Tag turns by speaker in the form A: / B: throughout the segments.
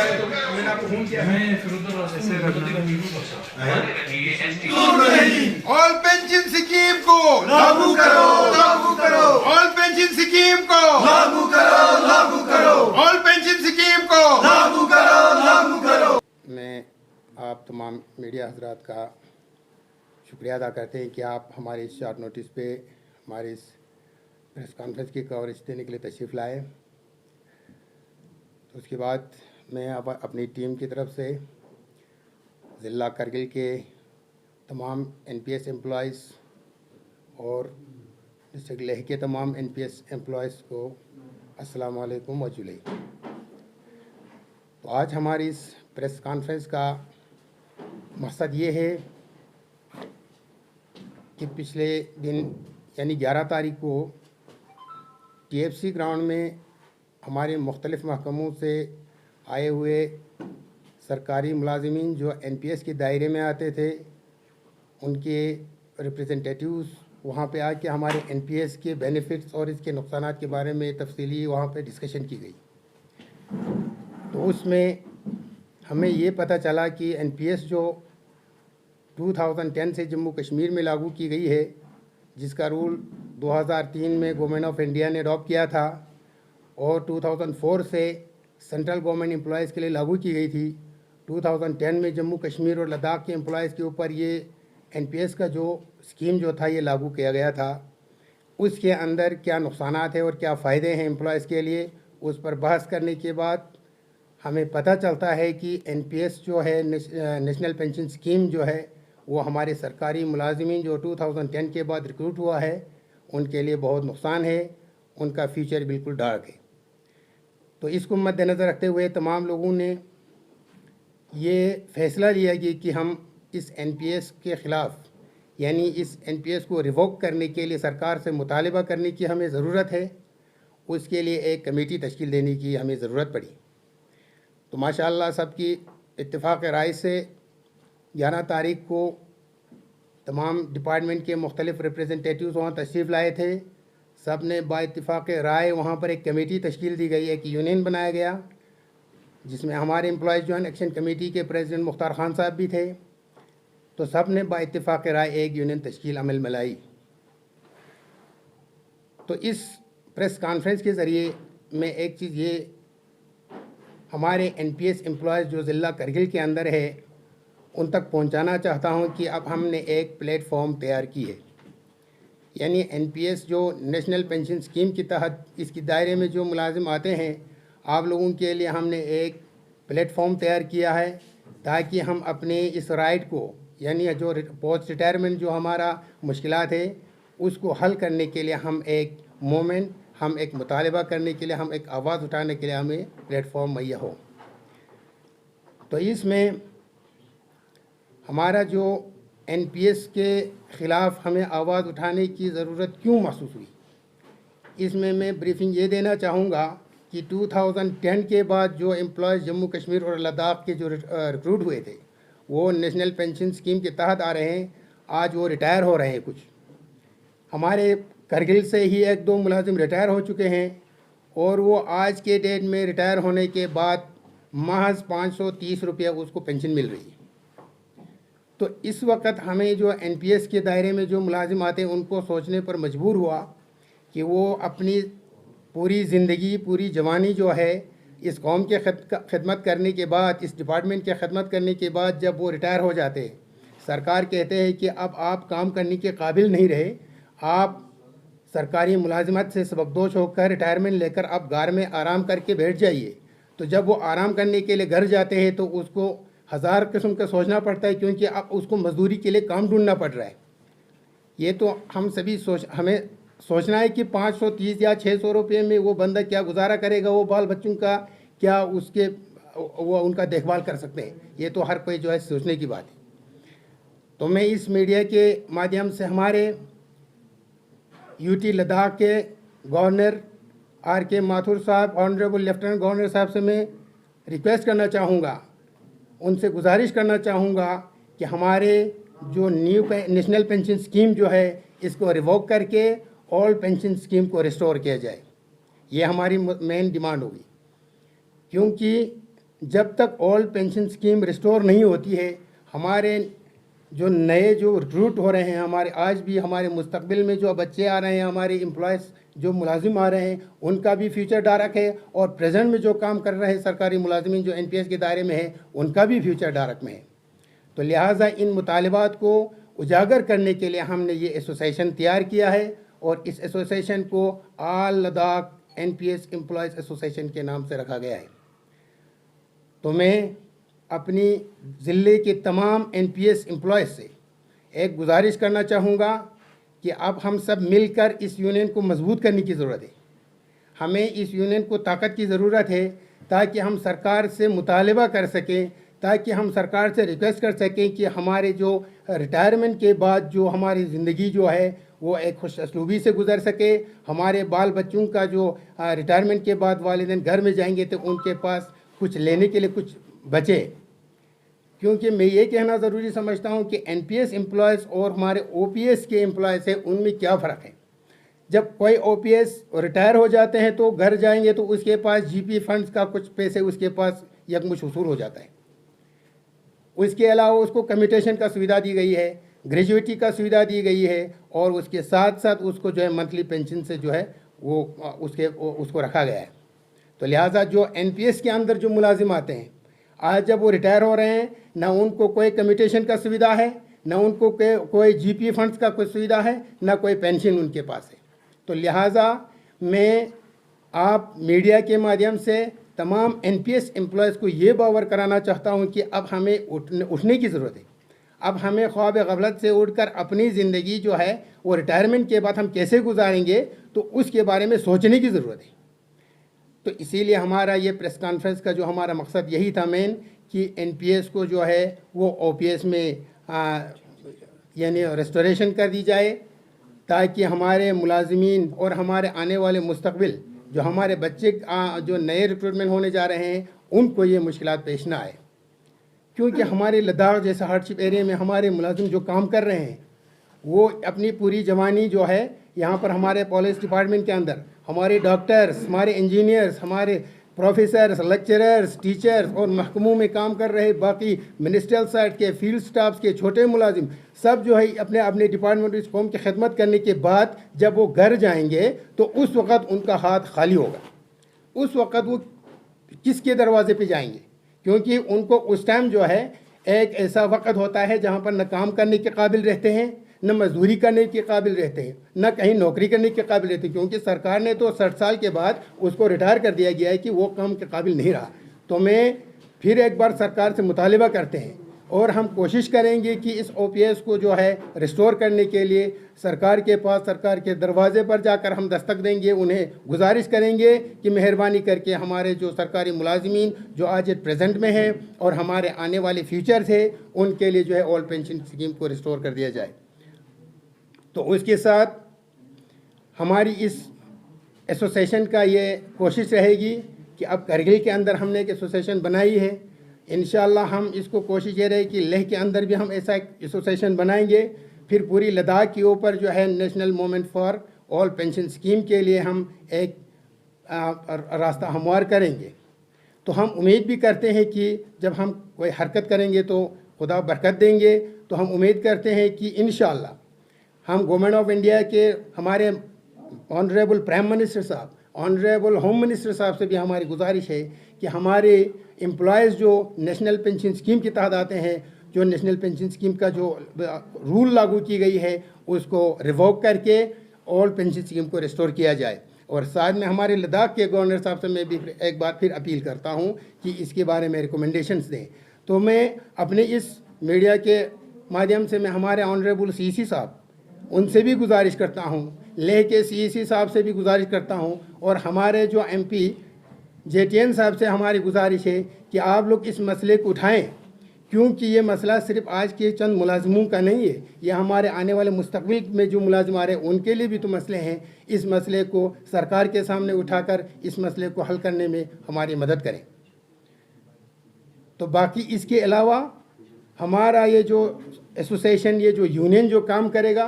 A: मैंने आपको फोन किया है फिर उधर से
B: ऑल पेंशन स्कीम को
C: लागू करो, लागू करो,
B: ऑल पेंशन स्कीम को
C: लागू करो, लागू करो,
B: ऑल पेंशन स्कीम को
C: लागू करो, लागू करो।
D: मैं आप तमाम मीडिया हजरात का शुक्रिया अदा करते हैं कि आप हमारे इस शॉर्ट नोटिस पे हमारे इस प्रेस कॉन्फ्रेंस की कवरेज देने के लिए तशरीफ़ लाए। तो उसके बाद मैं अब अपनी टीम की तरफ से ज़िला करगिल के तमाम NPS एम्प्लॉइज़ और डिस्ट्रिक्ट लेह के तमाम NPS एम्प्लॉइज़ को अस्सलाम वालेकुम व जुलै। तो आज हमारी इस प्रेस कॉन्फ्रेंस का मकसद ये है कि पिछले दिन यानी 11 तारीख को TFC ग्राउंड में हमारे मुख्तलिफ महकमों से आए हुए सरकारी मुलाजिमीन जो NPS के दायरे में आते थे, उनके रिप्रेजेंटेटिव्स वहाँ पे आके हमारे NPS के बेनिफिट्स और इसके नुकसानात के बारे में तफसीली वहाँ पे डिस्कशन की गई। तो उसमें हमें ये पता चला कि NPS जो 2010 से जम्मू कश्मीर में लागू की गई है, जिसका रूल 2003 में गवर्नमेंट ऑफ इंडिया ने अडॉप्ट किया था और 2004 से सेंट्रल गवर्नमेंट एम्प्लॉयज़ के लिए लागू की गई थी। 2010 में जम्मू कश्मीर और लद्दाख के एम्प्लॉयज़ के ऊपर ये NPS का जो स्कीम जो था ये लागू किया गया था। उसके अंदर क्या नुकसानात है और क्या फ़ायदे हैं एम्प्लॉयज़ के लिए, उस पर बहस करने के बाद हमें पता चलता है कि NPS जो है नेशनल पेंशन स्कीम जो है वो हमारे सरकारी मुलाजिमीन जो 2010 के बाद रिक्रूट हुआ है उनके लिए बहुत नुकसान है, उनका फ्यूचर बिल्कुल डार्क है। तो इसको मद्देनज़र रखते हुए तमाम लोगों ने ये फ़ैसला लिया कि हम इस NPS के ख़िलाफ़ यानी इस NPS को रिवोक करने के लिए सरकार से मुतालिबा करने की हमें ज़रूरत है। उसके लिए एक कमेटी तश्कील देने की हमें ज़रूरत पड़ी। तो माशाअल्लाह सबकी इत्तेफाक राय से 11 तारीख को तमाम डिपार्टमेंट के मुख्तलिफ़ रिप्रेजेंटेटिव्स वहाँ तशरीफ़ लाए थे। सब ने बाइत्तिफ़ाक़ राय वहाँ पर एक कमेटी तश्कील दी गई, एक यूनियन बनाया गया जिसमें हमारे एम्प्लॉयज़ जॉइंट एक्शन कमेटी के प्रेसिडेंट मुख्तार खान साहब भी थे। तो सब ने बाइत्तिफ़ाक़ राय एक यूनियन तश्कील अमल में लाई। तो इस प्रेस कॉन्फ्रेंस के ज़रिए मैं एक चीज़ ये हमारे NPS एम्प्लॉयज़ जो ज़िला करगिल के अंदर है उन तक पहुंचाना चाहता हूं कि अब हमने एक प्लेटफॉर्म तैयार की है। यानी NPS जो नेशनल पेंशन स्कीम के तहत इसकी दायरे में जो मुलाजिम आते हैं, आप लोगों के लिए हमने एक प्लेटफॉर्म तैयार किया है ताकि हम अपने इस राइट को यानी जो पोस्ट रिटायरमेंट जो हमारा मुश्किलात है उसको हल करने के लिए हम एक मूवमेंट, हम एक मुतालिबा करने के लिए, हम एक आवाज़ उठाने के लिए हमें प्लेटफॉर्म मुहैया हो। तो इसमें हमारा जो NPS के ख़िलाफ़ हमें आवाज़ उठाने की ज़रूरत क्यों महसूस हुई, इसमें मैं ब्रीफिंग ये देना चाहूँगा कि 2010 के बाद जो एम्प्लॉयज़ जम्मू कश्मीर और लद्दाख के जो रिक्रूट हुए थे वो नेशनल पेंशन स्कीम के तहत आ रहे हैं। आज वो रिटायर हो रहे हैं। कुछ हमारे करगिल से ही 1-2 मुलाजिम रिटायर हो चुके हैं और वो आज के डेट में रिटायर होने के बाद महज 530 रुपये उसको पेंशन मिल रही है। तो इस वक्त हमें जो NPS के दायरे में जो मुलाजिम आते हैं उनको सोचने पर मजबूर हुआ कि वो अपनी पूरी ज़िंदगी, पूरी जवानी जो है इस कौम के खिदमत करने के बाद, इस डिपार्टमेंट के खिदमत करने के बाद जब वो रिटायर हो जाते हैं, सरकार कहते हैं कि अब आप काम करने के काबिल नहीं रहे, आप सरकारी मुलाजिमत से सबकदोश होकर रिटायरमेंट लेकर अब घर में आराम करके बैठ जाइए। तो जब वो आराम करने के लिए घर जाते हैं तो उसको हज़ार किस्म का सोचना पड़ता है, क्योंकि अब उसको मजदूरी के लिए काम ढूंढना पड़ रहा है। ये तो हम सभी हमें सोचना है कि 530 या 600 रुपये में वो बंदा क्या गुजारा करेगा, वो बाल बच्चों का क्या वो उनका देखभाल कर सकते हैं। ये तो हर कोई जो है सोचने की बात है। तो मैं इस मीडिया के माध्यम से हमारे UT लद्दाख के गवर्नर RK माथुर साहब, ऑनरेबल लेफ्टिनेंट गवर्नर साहब से मैं रिक्वेस्ट करना चाहूँगा, उनसे गुजारिश करना चाहूँगा कि हमारे जो न्यू नेशनल पेंशन स्कीम जो है इसको रिवोक करके ऑल पेंशन स्कीम को रिस्टोर किया जाए। ये हमारी मेन डिमांड होगी, क्योंकि जब तक ओल्ड पेंशन स्कीम रिस्टोर नहीं होती है, हमारे जो नए जो रिक्रूट हो रहे हैं, हमारे आज भी हमारे मुस्तकबिल में जो बच्चे आ रहे हैं, हमारे एम्प्लॉयज़ जो मुलाजिम आ रहे हैं, उनका भी फ्यूचर डार्क है, और प्रेजेंट में जो काम कर रहे हैं सरकारी मुलाजिमीन जो एनपीएस के दायरे में है, उनका भी फ्यूचर डार्क में है। तो लिहाजा इन मुतालिबात को उजागर करने के लिए हमने ये एसोसिएशन तैयार किया है, और इस एसोसिएशन को all Ladakh NPS employees association के नाम से रखा गया है। तो मैं अपनी ज़िले के तमाम एनपीएस एम्प्लॉयज़ से एक गुजारिश करना चाहूँगा कि अब हम सब मिलकर इस यूनियन को मजबूत करने की ज़रूरत है। हमें इस यूनियन को ताकत की ज़रूरत है ताकि हम सरकार से मुतालबा कर सकें, ताकि हम सरकार से रिक्वेस्ट कर सकें कि हमारे जो रिटायरमेंट के बाद जो हमारी ज़िंदगी जो है वो एक खुश असलूबी से गुजर सके। हमारे बाल बच्चों का जो रिटायरमेंट के बाद वालिदैन घर में जाएंगे तो उनके पास कुछ लेने के लिए कुछ बचे। क्योंकि मैं ये कहना ज़रूरी समझता हूँ कि एनपीएस एम्प्लॉयज़ और हमारे ओपीएस के एम्प्लॉयज़ हैं, उनमें क्या फ़र्क है। जब कोई ओपीएस रिटायर हो जाते हैं तो घर जाएंगे तो उसके पास जीपी फंड्स का कुछ पैसे उसके पास यकमुश वसूल हो जाता है। उसके अलावा उसको कम्यूटेशन का सुविधा दी गई है, ग्रेजुएटी का सुविधा दी गई है, और उसके साथ साथ उसको जो है मंथली पेंशन से जो है वो उसको रखा गया है। तो लिहाजा जो एनपीएस के अंदर जो मुलाजिम आते हैं, आज जब वो रिटायर हो रहे हैं, ना उनको कोई कम्यूटेशन का सुविधा है, ना उनको कोई जीपी फंड्स का कोई सुविधा है, ना कोई पेंशन उनके पास है। तो लिहाजा मैं आप मीडिया के माध्यम से तमाम एनपीएस एम्प्लॉयज़ को ये बावर कराना चाहता हूँ कि अब हमें उठने की ज़रूरत है। अब हमें ख्वाब गफलत से उठकर अपनी ज़िंदगी जो है वो रिटायरमेंट के बाद हम कैसे गुजारेंगे, तो उसके बारे में सोचने की ज़रूरत है। तो इसीलिए हमारा ये प्रेस कॉन्फ्रेंस का जो हमारा मकसद यही था मेन, कि एनपीएस को जो है वो ओपीएस में यानी रेस्टोरेशन कर दी जाए, ताकि हमारे मुलाजिमीन और हमारे आने वाले मुस्तकबिल जो हमारे बच्चे जो नए रिक्रूटमेंट होने जा रहे हैं, उनको ये मुश्किलात पेश ना आए। क्योंकि हमारे लद्दाख जैसा हार्डशिप एरिया में हमारे मुलाजिम जो काम कर रहे हैं, वो अपनी पूरी जवानी जो है यहाँ पर हमारे पुलिस डिपार्टमेंट के अंदर हमारे डॉक्टर्स, हमारे इंजीनियर्स, हमारे प्रोफेसर्स, लेक्चरर्स, टीचर्स और महकमों में काम कर रहे बाकी मिनिस्ट्रियल साइड के, फील्ड स्टाफ्स के छोटे मुलाजिम सब जो है अपने अपने डिपार्टमेंट इस कौम की खिदमत करने के बाद जब वो घर जाएंगे तो उस वक़्त उनका हाथ खाली होगा। उस वक़्त वो किसके दरवाजे पे जाएंगे? क्योंकि उनको उस टाइम जो है एक ऐसा वक़्त होता है जहाँ पर न काम करने के काबिल रहते हैं, न मजदूरी करने के काबिल रहते हैं, न कहीं नौकरी करने के काबिल रहते हैं, क्योंकि सरकार ने तो 60 साल के बाद उसको रिटायर कर दिया गया है कि वो काम के काबिल नहीं रहा। तो मैं फिर एक बार सरकार से मुतालिबा करते हैं और हम कोशिश करेंगे कि इस ओपीएस को जो है रिस्टोर करने के लिए सरकार के पास, सरकार के दरवाजे पर जाकर हम दस्तक देंगे। उन्हें गुजारिश करेंगे कि मेहरबानी करके हमारे जो सरकारी मुलाजिमीन जो आज प्रेजेंट में हैं और हमारे आने वाले फ्यूचर थे, उनके लिए जो है ओल्ड पेंशन स्कीम को रिस्टोर कर दिया जाए। तो उसके साथ हमारी इस एसोसिएशन का ये कोशिश रहेगी कि अब करगिल के अंदर हमने एक एसोसिएशन बनाई है। इंशाअल्लाह हम इसको कोशिश ये रहे कि लेह के अंदर भी हम ऐसा एक एसोसिएशन बनाएंगे। फिर पूरी लद्दाख के ऊपर जो है national movement for all pension scheme के लिए हम एक रास्ता हमवार करेंगे। तो हम उम्मीद भी करते हैं कि जब हम कोई हरकत करेंगे तो खुदा बरकत देंगे। तो हम उम्मीद करते हैं कि इंशाअल्लाह हम गवर्नमेंट ऑफ इंडिया के हमारे ऑनरेबल प्राइम मिनिस्टर साहब, ऑनरेबल होम मिनिस्टर साहब से भी हमारी गुजारिश है कि हमारे एम्प्लॉयज़ जो नेशनल पेंशन स्कीम के तहत आते हैं, जो नेशनल पेंशन स्कीम का जो रूल लागू की गई है उसको रिवोक करके ओल्ड पेंशन स्कीम को रिस्टोर किया जाए। और साथ में हमारे लद्दाख के गवर्नर साहब से मैं भी एक बार फिर अपील करता हूँ कि इसके बारे में रिकमेंडेशंस दें। तो मैं अपने इस मीडिया के माध्यम से मैं हमारे ऑनरेबल सीसी साहब उनसे भी गुजारिश करता हूँ, लेह के सीसी साहब से भी गुजारिश करता हूँ, और हमारे जो एमपी जेटीएन साहब से हमारी गुजारिश है कि आप लोग इस मसले को उठाएं, क्योंकि ये मसला सिर्फ आज के चंद मुलाजिमों का नहीं है, ये हमारे आने वाले मुस्तकबिल में जो मुलाजिम आ रहे हैं उनके लिए भी तो मसले हैं। इस मसले को सरकार के सामने उठाकर इस मसले को हल करने में हमारी मदद करें। तो बाकी इसके अलावा हमारा ये जो एसोसिएशन, ये जो यूनियन जो काम करेगा,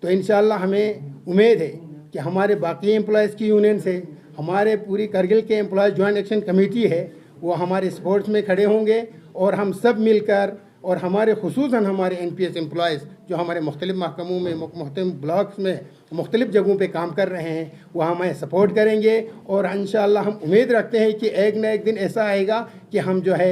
D: तो इंशाअल्लाह हमें उम्मीद है कि हमारे बाकी एम्प्लॉयज़ की यूनियन से, हमारे पूरी करगिल के एम्प्लॉयज़ जॉइंट एक्शन कमेटी है, वो हमारे सपोर्ट्स में खड़े होंगे और हम सब मिलकर और हमारे खुसूसन हमारे NPS एम्प्लॉयज़ जो हमारे मुख्तलिफ़ महकमों में मुख्तलिफ़ ब्लॉक्स में मुख्तलिफ़ जगहों पे काम कर रहे हैं वो हमें सपोर्ट करेंगे। और इंशाअल्लाह हम उम्मीद रखते हैं कि एक न एक दिन ऐसा आएगा कि हम जो है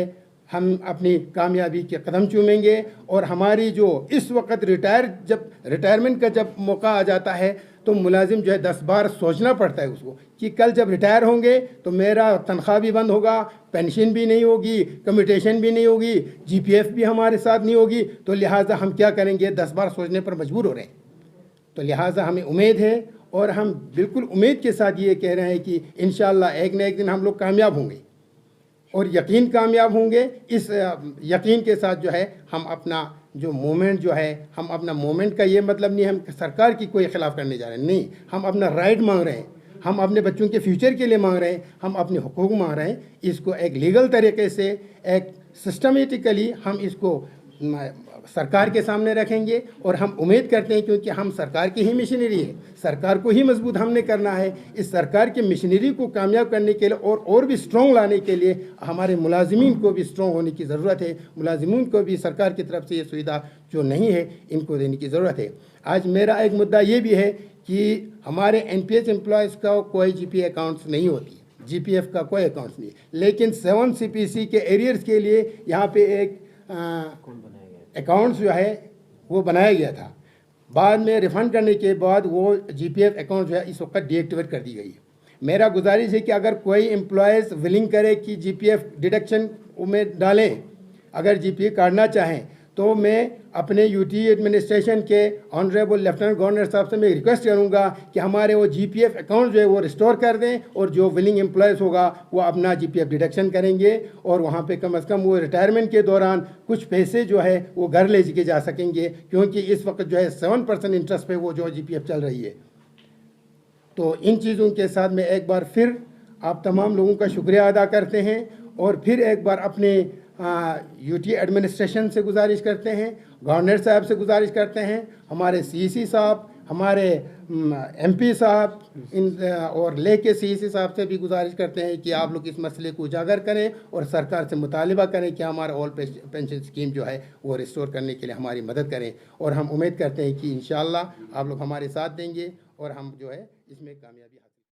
D: हम अपनी कामयाबी के कदम चूमेंगे। और हमारी जो इस वक्त रिटायरमेंट का जब मौका आ जाता है तो मुलाजिम जो है 10 बार सोचना पड़ता है उसको कि कल जब रिटायर होंगे तो मेरा तनख्वाह भी बंद होगा, पेंशन भी नहीं होगी, कम्यूटेशन भी नहीं होगी, GPF भी हमारे साथ नहीं होगी, तो लिहाजा हम क्या करेंगे, 10 बार सोचने पर मजबूर हो रहे हैं। तो लिहाजा हमें उम्मीद है और हम बिल्कुल उम्मीद के साथ ये कह रहे हैं कि इंशाअल्लाह एक न एक दिन हम लोग कामयाब होंगे और यकीन कामयाब होंगे। इस यकीन के साथ जो है हम अपना जो मूवमेंट जो है, हम अपना मूवमेंट का ये मतलब नहीं हम सरकार की कोई खिलाफ करने जा रहे हैं, नहीं, हम अपना राइट मांग रहे हैं, हम अपने बच्चों के फ्यूचर के लिए मांग रहे हैं, हम अपने हुकूक मांग रहे हैं। इसको एक लीगल तरीके से एक सिस्टमेटिकली हम इसको सरकार के सामने रखेंगे और हम उम्मीद करते हैं क्योंकि हम सरकार की ही मिशनरी है, सरकार को ही मजबूत हमने करना है। इस सरकार की मिशनरी को कामयाब करने के लिए और भी स्ट्रॉन्ग लाने के लिए हमारे मुलाजिमीन को भी स्ट्रॉन्ग होने की ज़रूरत है। मुलाजिमीन को भी सरकार की तरफ से ये सुविधा जो नहीं है इनको देने की ज़रूरत है। आज मेरा एक मुद्दा ये भी है कि हमारे NPS एम्प्लॉयज़ का कोई GP अकाउंट्स नहीं होती, GPF का कोई अकाउंट्स नहीं, लेकिन 7 CPC के एरियर्स के लिए यहाँ पे एक अकाउंट्स जो है वो बनाया गया था। बाद में रिफ़ंड करने के बाद वो GPF अकाउंट जो है इस वक्त डीएक्टिवेट कर दी गई है। मेरा गुजारिश है कि अगर कोई एम्प्लॉयज़ विलिंग करे कि GPF डिडक्शन में डालें, अगर GPF काटना चाहें, तो मैं अपने UT एडमिनिस्ट्रेशन के ऑनरेबल लेफ्टिनेंट गवर्नर साहब से मैं रिक्वेस्ट करूंगा कि हमारे वो GPF अकाउंट जो है वो रिस्टोर कर दें और जो विलिंग एम्प्लॉयज़ होगा वो अपना GPF डिडक्शन करेंगे और वहाँ पे कम से कम वो रिटायरमेंट के दौरान कुछ पैसे जो है वो घर ले के जा सकेंगे, क्योंकि इस वक्त जो है 7% इंटरेस्ट पे वो जो GPF चल रही है। तो इन चीज़ों के साथ मैं एक बार फिर आप तमाम लोगों का शुक्रिया अदा करते हैं और फिर एक बार अपने UT एडमिनिस्ट्रेशन से गुजारिश करते हैं, गवर्नर साहब से गुजारिश करते हैं, हमारे CEC साहब, हमारे MP साहब और ले के CEC साहब से भी गुजारिश करते हैं कि आप लोग इस मसले को उजागर करें और सरकार से मुतालिबा करें कि हमारा ऑल पेंशन स्कीम जो है वो रिस्टोर करने के लिए हमारी मदद करें। और हम उम्मीद करते हैं कि इंशाअल्लाह आप लोग हमारे साथ देंगे और हम जो है इसमें कामयाबी